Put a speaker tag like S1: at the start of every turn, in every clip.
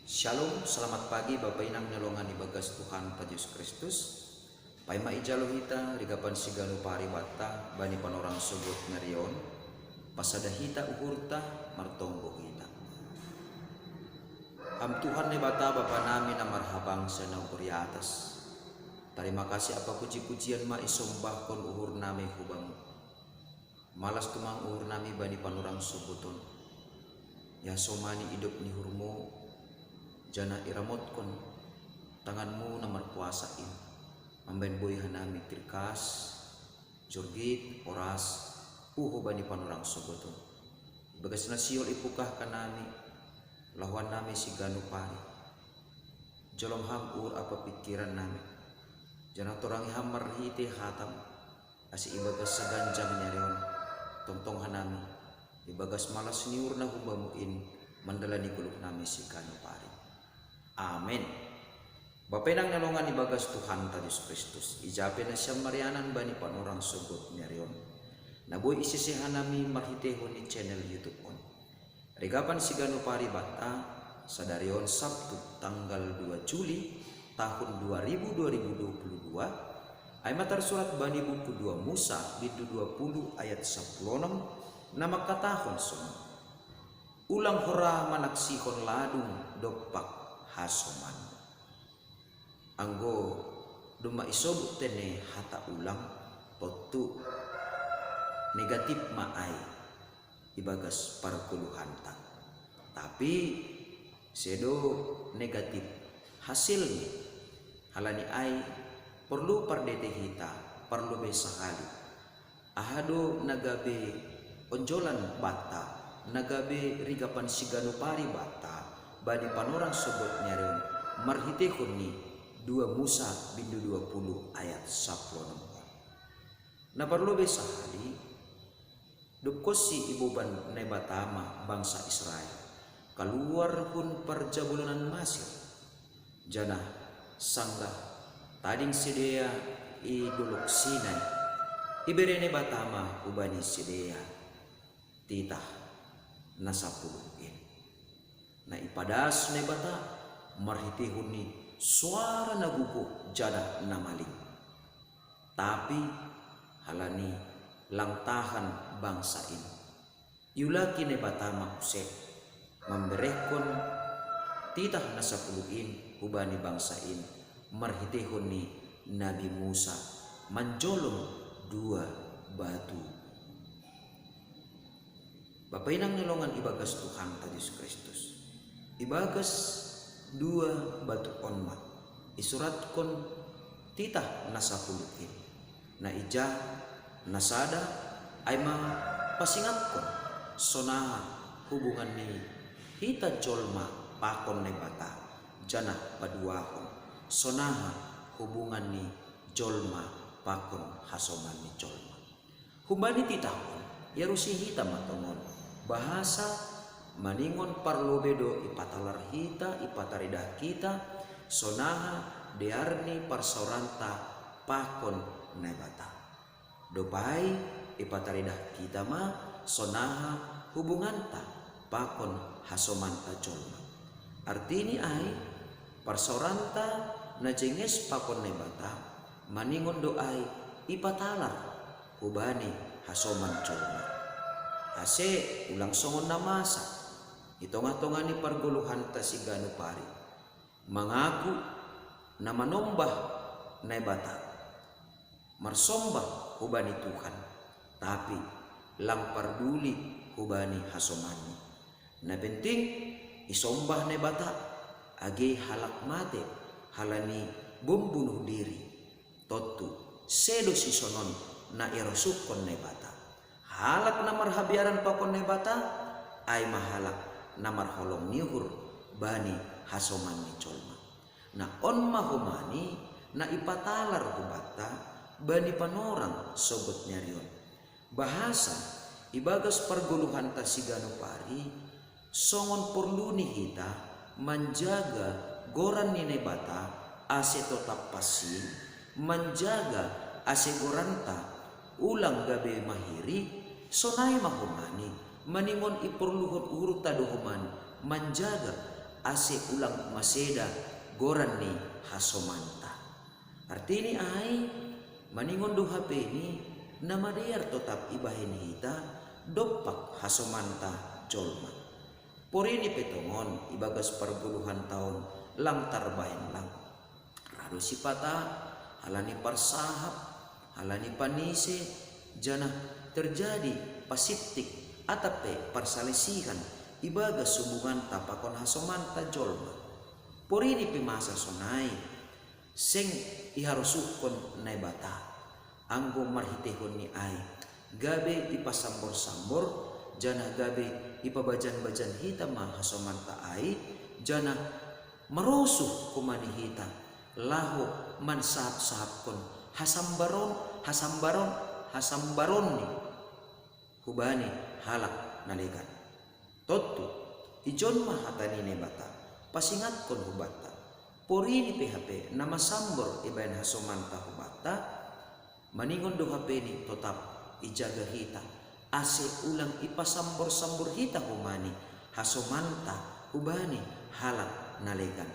S1: Shalom, selamat pagi Bapak Inang nyolongan ibagas Tuhan Yesus Kristus. Pai maijalo hita rigapan siganu pari bata bani panorang subut ngerion. Pasada hita uhurta martonggo hita. Am Tuhan ne bata Bapa nami na marhabang sa nauguri atas. Terima kasih apa puji-pujian ma isombah kon uhur nami hubang. Malas tumang uhur nami bani panorang subuton. Ya somani hidup ni hurmu. Jana iramot kon tanganmu na marpuasain amben boy hanami tirkas jorgit oras uho bani panorang soboton bagas na siol ipukah kanami lawan nami si ganu pari jolom ham ur apa pikiran nami jana torangi ham marhite hatam asi ibagas saganjang nyarion tongtong hanami ibagas malas niur na humbamuin mandalani kuluk nami si ganu pari. Amin. Bapenang nalongan ibagas Tuhan Yesus Kristus. Ijape na siyang marianan bani panorang sugot nyarion. Naboy isisihan nami marhitehon ni channel YouTube on. Regapan sigano pari bata sa darion Sabtu tanggal 2 Juli tahun 2022 ay matar surat bani buku 2 Musa bidu 20 ayat 16 na magkatahon sunod. Ulang hora manaksihon ladung dopak hasoman anggo duma isobut tene hata ulang potu negatif maai ibagas parkuluhan tak tapi sedo negatif hasilnya halani ai perlu pardete hita perlu besakali ahado nagabe onjolan bata nagabe rigapan sigano pari bata bani panorang sobot nyarion marhitehon ni 2 Musa bindu 20 ayat 16. Na perlu besahali dukosi ibuban nebatama bangsa Israel keluar pun perjabulanan Mesir jana sanggah tading sidea iduluk Sinai ibere nebatama ubani sidea titah nasapuluh na ipadas ne bata marhitehon ni suara nagugo jada namaling tapi halani langtahan bangsa ini yulaki ne bata makuse memberehkon titah nasapuluin hubani bangsa ini marhitehon ni Nabi Musa manjolong 2 batu. Bapak inang nilongan ibagas Tuhan Yesus Kristus ibagas 2 batu onma isurat kon titah nasapuluin na ija nasada ay pasingat kon sonaha hubungan ni hita jolma pakon ne bata jana paduahon sonaha hubungan ni jolma pakon hasoman ni jolma hubani titahon yarusi hita matongon bahasa maningon parlobedo ipatalar hita ipataridah kita sonaha dearni parsauranta pakon nebata dopai ipataridah kita ma sonaha hubunganta pakon hasomanta jolma artini ai parsauranta najenges pakon nebata maningon doai ipatalar hubani hasoman jolma ase ulang songon na masa itonga-tonga ni parguluhan ta si ganu pari mengaku na manombah na bata marsombah hubani Tuhan tapi lang parduli hubani hasomani na penting isombah na bata age halak mate halani bumbunuh diri totu sedo si sonon na irosukon na bata halak na marhabiaran pakon na bata ay mahalak namar holong nihur bani hasoman ni colma na on mahumani na ipatalar hubata bani panorang sogot nyarion bahasa ibagas parguluhan ta sigano pari songon perlu ni hita menjaga goran ni nebata ase tetap pasin menjaga ase goranta ulang gabe mahiri sonai mahumani maningon iperluhon urut taduhuman menjaga ase ulang maseda goran ni hasomanta. Artini ai maningon do HP ni nama deyar tetap ibahin hita dopak hasomanta jolma. Porini petongon ibagas perpuluhan tahun lang tarbahin lang. Rado sipata halani parsahap halani panise jana terjadi pasiptik atape parsalisihan ibagas hubungan tapakon hasomanta jolma. Porini pimasa sonai seng iharusukon nai bata anggo marhitehon ni ai gabe ipasambor-sambor jana gabe ipabajan-bajan hita ma hasomanta ai jana marusuh kumani hita laho man sahap-sahapkon hasambaron ni hubani halak nalegan totu ijon mah hatani ne bata pasingat kon hubata porini PHP nama sambor ibayan hasomanta hubata maningon do HP ni tetap ijaga hita ase ulang ipasambor-sambor hita humani hasomanta hubani halak nalegan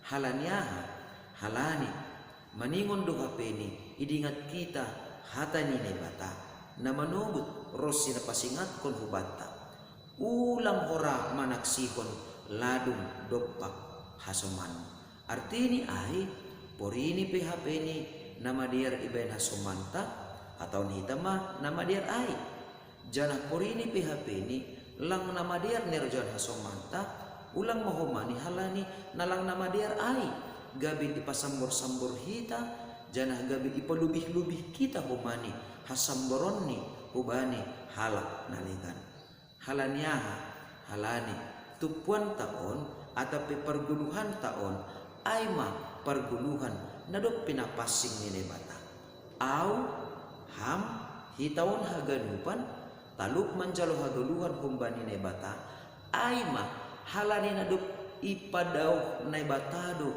S1: halanyaha halani maningon do HP ni idingat kita hatani ne bata na manubut rosi na pasingat kon hubata ulang hora manaksihon ladung dopak hasoman. Artini ai porini PHP ni nama diar ibayan hasomanta atau nita mah nama diar ai jana porini PHP ni lang nama diar nerjan hasomanta ulang mahomani halani nalang nama diar ai gabi dipasambor-sambor hita jana gabi ipalubih-lubih kita humani hasamboronni hubani halak naligan halanyaha halani tupuan taon atau perguluhan taon aima perguluhan nadok pinapasing ni bata au ham hitawon haganupan taluk manjalo hagaluhan kumbani ne bata aima halani nadok ipadau nai batado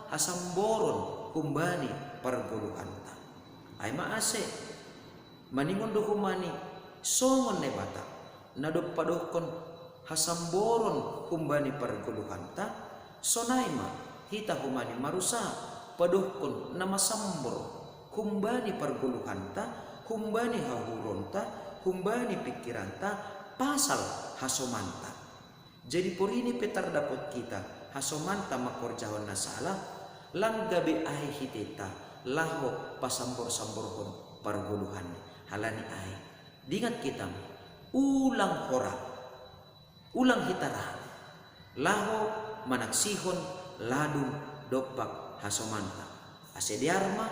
S1: hasamboron kumbani perguluhan ta aima ase maningon do humani songon ne bata nadok padokon hasamboron kumbani perguluhan ta sonaima hita humani marusa padohkon nama sambor kumbani perguluhanta kumbani hahuronta kumbani pikiranta pasal hasomanta. Jadi porini petar dapat kita hasomanta makorjahon nasalah lang gabe ahe hiteta laho pasambor-samborhon perguluhan halani ahe dingat kita ulang hora ulang hitara laho manaksihon ladung dopak hasomanta ase diarma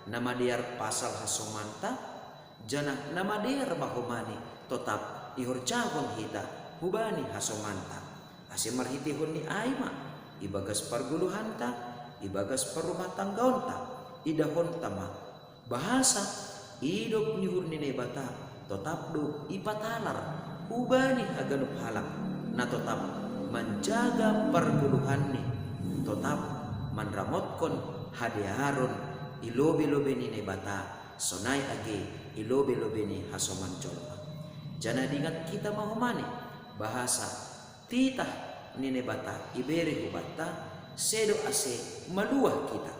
S1: nama diar pasal hasomanta jana nama diar bahumani tetap ihorjahon hita hubani hasomanta ase marhitihon ni aima ibagas perguluhanta ibagas perumah tanggaonta idahon tama bahasa hidup nyuhur ni nebata tetap do ipatalar hubani haganuk halak na tetap menjaga perguluhan ni tetap manramotkon hadiaron ilobe-lobe ni nebata sonai age ilobe-lobe ni hasoman jolma jana dingat kita mahumani bahasa titah ni nebata ibere hubata sedo ase maluah kita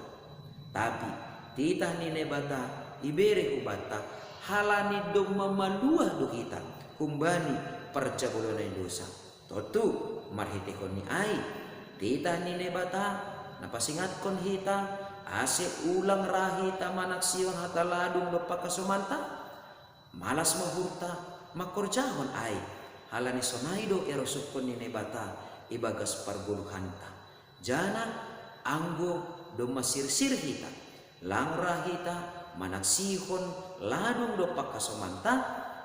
S1: tapi titah ni nebata ibere hubata halani do mamaluah do kita kumbani perjabulana dosa totu marhitihon ni ai titah ni nebata napasingat kon hita ase ulang rahita manaksiyon hataladung dopak kasumanta malas mahurta makorjahon ai halani sonaido erosukon ni nebata ibagas perguluhanta jana anggo do masirsir hita lang rahita manaksihon ladung dopak kasumanta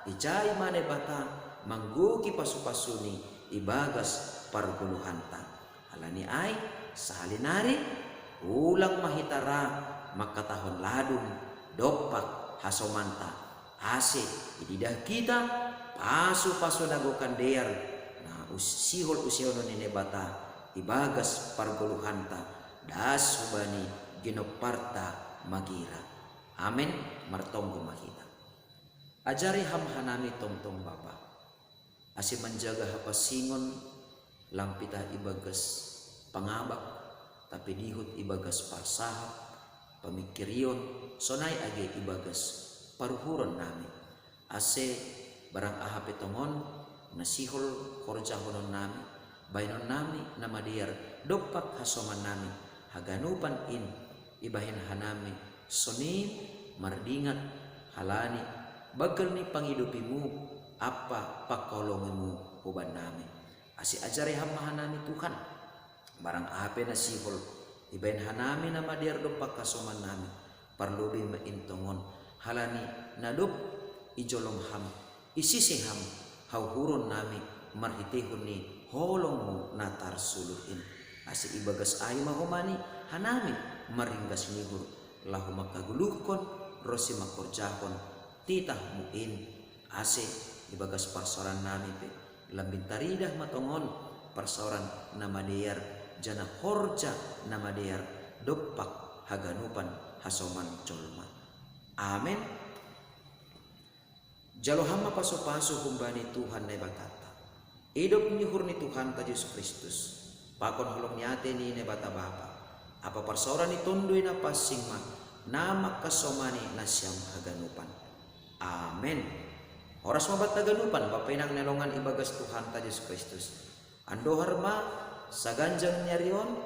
S1: ijai manebata mangguki pasu-pasuni ibagas perguluhanta halani ai sahalinari ulang mahitara makatahon ladung dopak hasomanta ase ididah kita pasu-pasu nagokan dear na usihol ni nebata ibagas perguluhanta das hubani ginoparta magira amin martonggo mahita ajari ham hanami tongtong bapa ase menjaga hapasingon lampita ibagas pangabak, tapi dihut ibagas parsahap, pamikirion, sonay age ibagas paruhuron nami. Ase barang ahape tongon, nasihol korjahonon nami, baynon nami namadiyar dopak hasoman nami, haganupan in ibahin hanami, soni mardingat halani, bagal ni pangidupimu, apa pakolongimu uban nami. Asi ajari hamahan nami Tuhan, barang ape nasihol ibahin hanami namadiyar dopak hasoman nami, parlubi maintongon, halani nadop ijolong ham, isisiham hauhuron nami, marhitihun ni holongmu natar suluhin. Asi ibagas ayu mahomani hanami maringgas nihur, lahu makaguluhkon rosi makorjahon titah muin. Ase ibagas parsoran nami pe lambin taridah matongon, parsoran namadeyar jana horja namadeyar dopak haganupan hasoman colma. Amen. Jalo hama paso-paso kumbani Tuhan na batata. Idop ni hurni Tuhan ka Yesus Kristus. Pakon holong niate ni ne bata bapa. Apa parsora ni tundoy na pasingma nama kasomani na siyam haganupan. Amen. Oras mabat haganupan bapinang nelongan ibagas Tuhan ka Yesus Kristus. Ando harma sa ganjang nyarion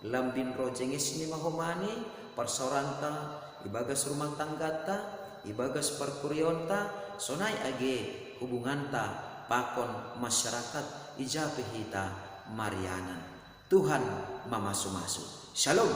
S1: lambin rojengis ni mahomani parsoranta ibagas rumah tanggata ibagas parkuryonta sonay age hubunganta pakon masyarakat ijapihita marianan. Tuhan mamasu-masu. Shalom.